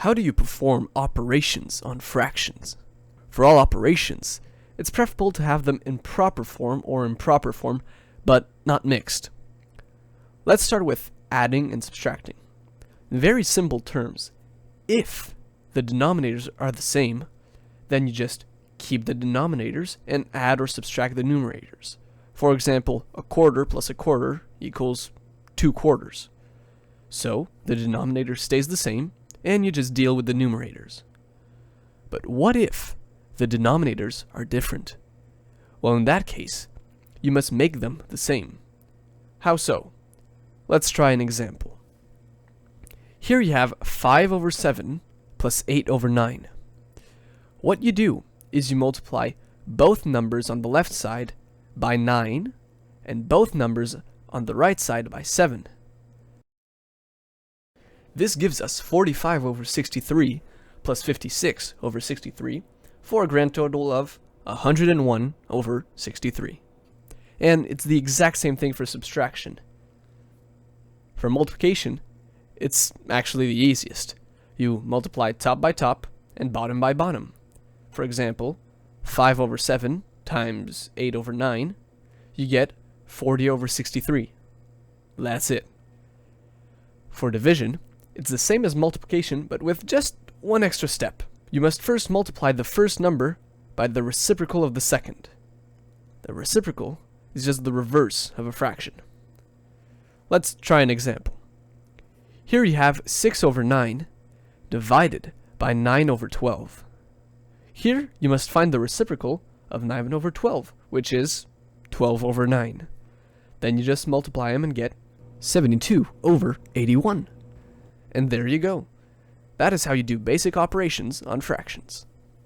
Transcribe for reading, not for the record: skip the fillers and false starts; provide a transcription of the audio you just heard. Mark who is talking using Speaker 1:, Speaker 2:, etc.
Speaker 1: How do you perform operations on fractions? For all operations, it's preferable to have them in proper form or improper form, but not mixed. Let's start with adding and subtracting. In very simple terms, if the denominators are the same, then you just keep the denominators and add or subtract the numerators. For example, a quarter plus a quarter equals 2 quarters. So the denominator stays the same, and you just deal with the numerators. But what if the denominators are different? Well, in that case, you must make them the same. How so? Let's try an example. Here you have 5 over 7 plus 8 over 9. What you do is you multiply both numbers on the left side by 9 and both numbers on the right side by 7. This gives us 45 over 63 plus 56 over 63 for a grand total of 101 over 63. And it's the exact same thing for subtraction. For multiplication, it's actually the easiest. You multiply top by top and bottom by bottom. For example, 5 over 7 times 8 over 9, you get 40 over 63. That's it. For division, it's the same as multiplication, but with just one extra step. You must first multiply the first number by the reciprocal of the second. The reciprocal is just the reverse of a fraction. Let's try an example. Here you have 6 over 9 divided by 9 over 12. Here you must find the reciprocal of 9 over 12, which is 12 over 9. Then you just multiply them and get 72 over 81. And there you go. That is how you do basic operations on fractions.